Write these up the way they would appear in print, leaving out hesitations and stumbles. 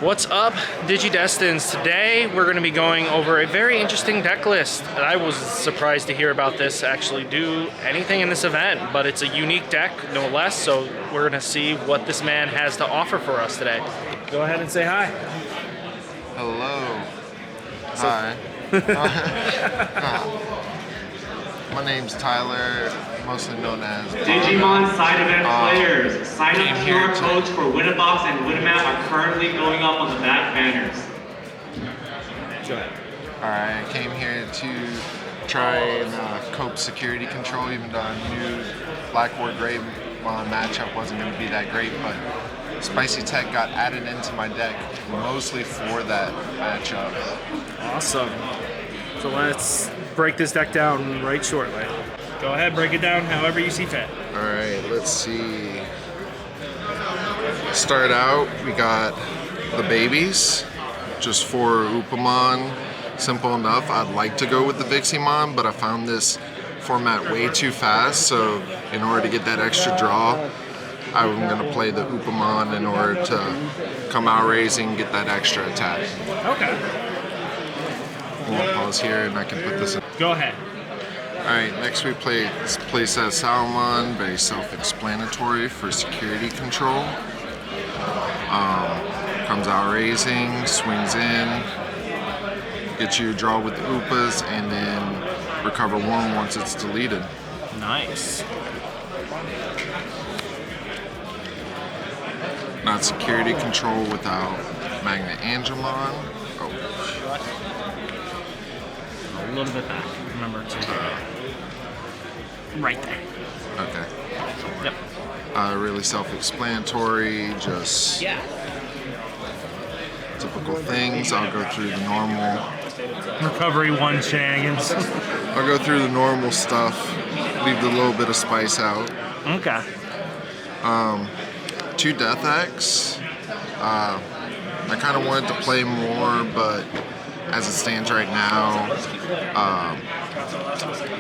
What's up, Digidestins? Today we're going to be going over a very interesting deck list. I was surprised to hear about this actually do anything in this event, but it's a unique deck, no less, so we're going to see what this man has to offer for us today. Go ahead and say hi. Hello. Hi. My name's Tyler, mostly known as Digimon side event players. Sign up QR codes for Winabox and Winamap are currently going up on the back banners. Go ahead. Alright, I came here to try and cope security control, even though I knew Black War Greymon matchup wasn't going to be that great, but Spicy Tech got added into my deck mostly for that matchup. Awesome. So let's break this deck down right shortly. Go ahead, break it down however you see fit. Alright, let's see. Start out, we got the babies, just for Upamon. Simple enough. I'd like to go with the Viximon, but I found this format way too fast, so in order to get that extra draw, I'm going to play the Upamon in order to come out raising and get that extra attack. Okay. We'll pause here and I can put this in. Go ahead. Alright, next we play playset Sukamon, very self-explanatory for security control. Comes out raising, swings in, gets you a draw with the Upas, and then recover one once it's deleted. Nice. Not security control without Magnet Angemon. Oh. A little bit back. Remember to right there. Okay. Yep. Really self-explanatory, just typical things. I'll go through the normal. Recovery 1 shenanigans. I'll go through the normal stuff, leave the little bit of spice out. Okay. 2 Death X. I kind of wanted to play more, but as it stands right now,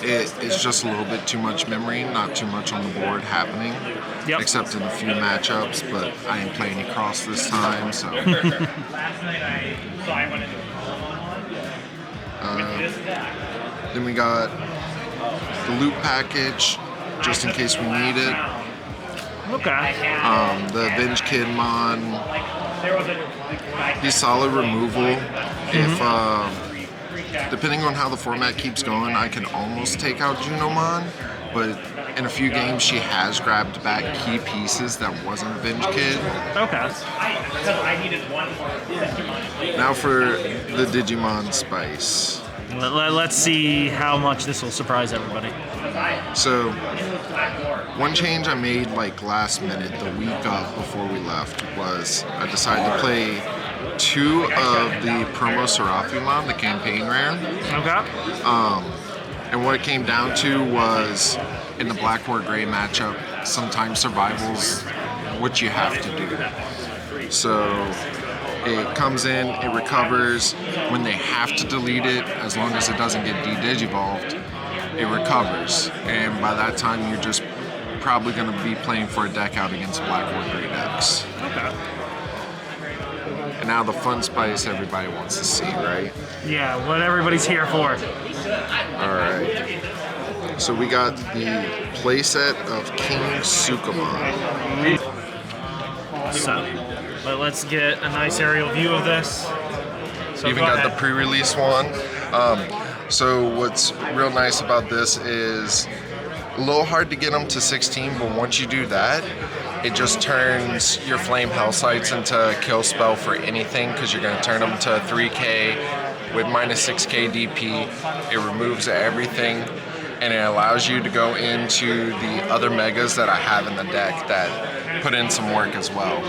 it's just a little bit too much memory, not too much on the board happening, except in a few matchups, but I didn't play any cross this time, so. Then we got the loot package, just in case we need it. Okay. The Avenge Kidmon, he's solid removal. If depending on how the format keeps going, I can almost take out Junomon, but in a few games she has grabbed back key pieces that wasn't Avenge Kid. Okay. Now for the Digimon Spice. Let's see how much this will surprise everybody. So, one change I made like last minute, the week of before we left, was I decided to play 2 of the promo Serafimon, the campaign rare. Okay. And what it came down to was, in the Black War Grey matchup, sometimes survival's what you have to do. So, it comes in, it recovers. When they have to delete it, as long as it doesn't get de-digivolved, it recovers. And by that time, you're just probably going to be playing for a deck out against Black War Grey decks. Okay. And now the fun spice everybody wants to see, right? Yeah, what everybody's here for. Alright. So we got the playset of King Sukamon. So, but let's get a nice aerial view of this. So Even got the pre-release one. So what's real nice about this is a little hard to get them to 16, but once you do that, it just turns your Flame Hell Sights into a kill spell for anything, because you're going to turn them to 3k with minus 6k DP. It removes everything, and it allows you to go into the other megas that I have in the deck that put in some work as well.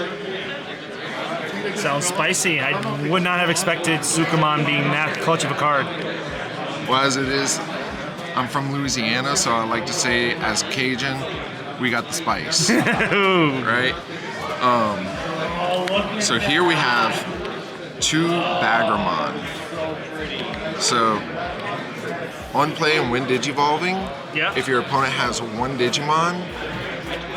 Sounds spicy. I would not have expected Sukamon being that clutch of a card. Well, as it is, I'm from Louisiana, so I like to say, as Cajun, we got the spice, right? So here we have 2 Bagramon. So, on play and when Digivolving, if your opponent has 1 Digimon,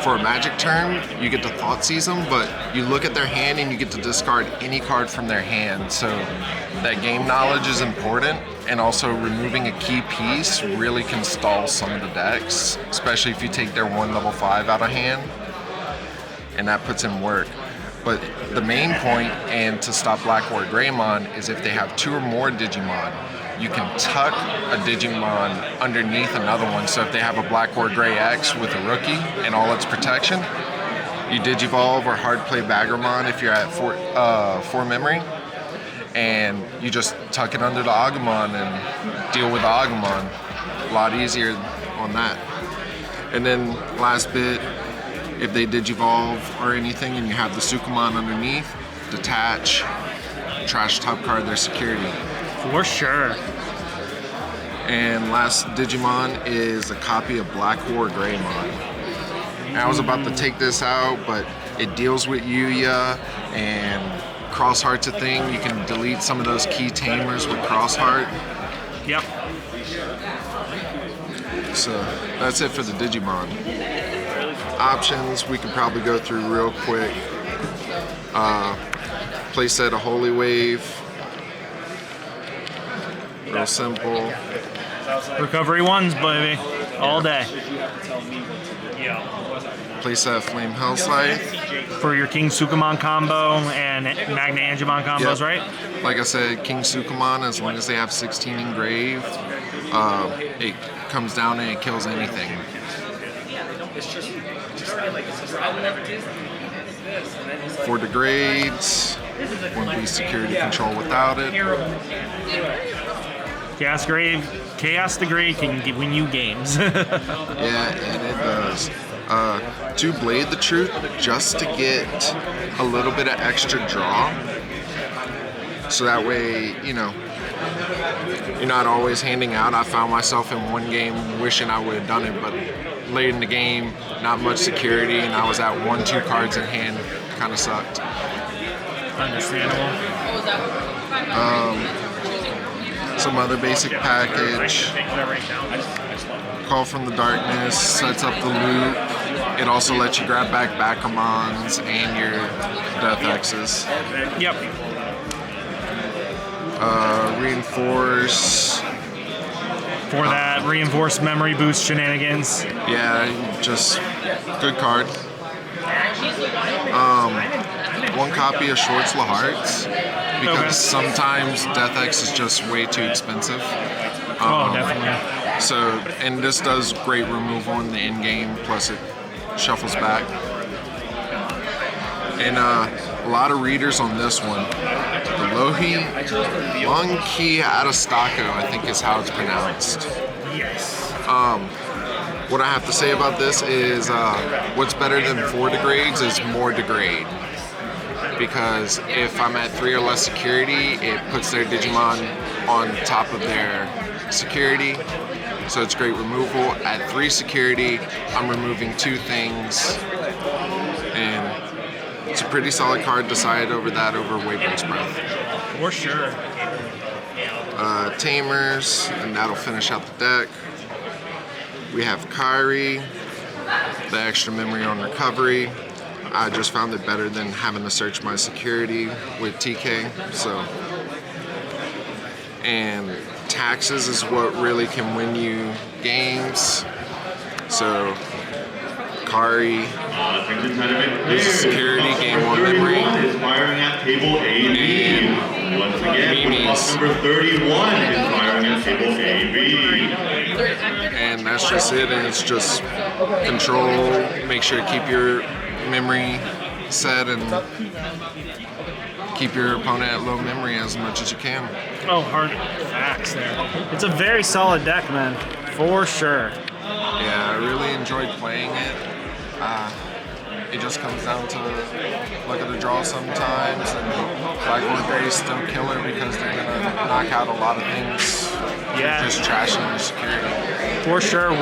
for a magic term, you get to thought seize them, but you look at their hand and you get to discard any card from their hand. So that game knowledge is important, and also removing a key piece really can stall some of the decks, especially if you take their 1 level 5 out of hand, and that puts in work. But the main point, and to stop Black or Greymon, is if they have 2 or more Digimon, you can tuck a Digimon underneath another one. So if they have a Black or Gray X with a rookie and all its protection, you Digivolve or hard play Baggermon if you're at 4 memory, and you just tuck it under the Agumon and deal with the Agumon. A lot easier on that. And then last bit, if they Digivolve or anything and you have the Sukamon underneath, detach, trash top card their security. For sure. And last Digimon is a copy of Black or Greymon. And I was about to take this out, but it deals with Yuya, and Crossheart's a thing. You can delete some of those key tamers with Crossheart. Yep. So that's it for the Digimon. Options we could probably go through real quick. Playset a Holy Wave. Real simple. Recovery 1s, baby. All day. Playset Flame Hell Scythe. For your King Sukamon combo and Magna Angemon combos, Yep. right? Like I said, King Sukamon, as long as they have 16 engraved, it comes down and it kills anything. For degrades, wouldn't be security control without it. Chaos Degrade can win you games. Yeah, and it does. To Blade the Truth, just to get a little bit of extra draw. So that way, you know, you're not always handing out. I found myself in one game wishing I would have done it, but late in the game, not much security, and I was at 1-2 cards in hand. Kind of sucked. Understandable. Some other basic package. Call from the Darkness sets up the loop. It also lets you grab back Backermons and your Death X's. Yep. Reinforce. For that reinforced memory boost shenanigans. Yeah, just good card. One copy of Schwartz Lahart's, because sometimes Death X is just way too expensive. Oh, definitely. So, and this does great removal in the end game, plus it shuffles back. And a lot of readers on this one. The Lonki Adastako, I think is how it's pronounced. Yes. What I have to say about this is what's better than 4 degrades is more degrade. Because if I'm at 3 or less security, it puts their Digimon on top of their security. So it's great removal. At 3 security, I'm removing 2 things. And it's a pretty solid card. Decided over that over Wave's Breath. For sure. Tamers, and that'll finish out the deck. We have Kairi, the extra memory on recovery. I just found it better than having to search my security with TK. So, and taxes is what really can win you games. So, Kairi uses security, gain 1 memory. Is firing at table AB. Once again, box number 31 is firing at table AB. And that's just it, and it's just control, make sure to keep your memory set and keep your opponent at low memory as much as you can. Oh, hard facts there. It's a very solid deck, man. For sure. Yeah, I really enjoyed playing it. It just comes down to look at the draw sometimes, and Black or Gray is still killer because they're gonna knock out a lot of things. Yeah. Just trashing your security. For sure.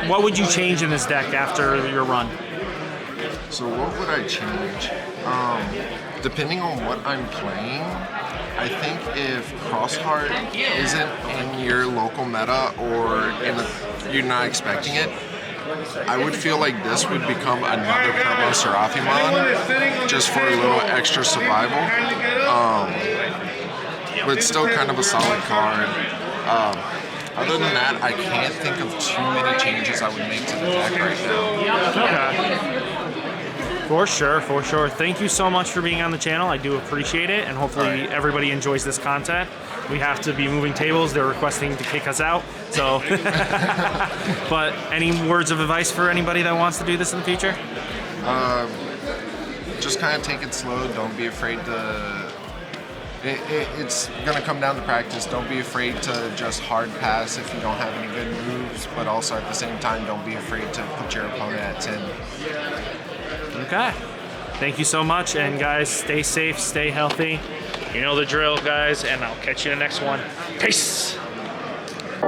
What would you change in this deck after your run? So what would I change? Depending on what I'm playing, I think if Crossheart isn't in your local meta or you're not expecting it, I would feel like this would become another promo Seraphimon, just for a little extra survival. But still kind of a solid card. Other than that, I can't think of too many changes I would make to the deck right now. Okay. For sure, for sure. Thank you so much for being on the channel. I do appreciate it, and hopefully everybody enjoys this content. We have to be moving tables. They're requesting to kick us out. So, but any words of advice for anybody that wants to do this in the future? Just kind of take it slow. Don't be afraid to... It's going to come down to practice. Don't be afraid to just hard pass if you don't have any good moves, but also at the same time, don't be afraid to put your opponent at 10. Okay. Thank you so much, and guys, stay safe, stay healthy. You know the drill, guys, and I'll catch you in the next one. Peace!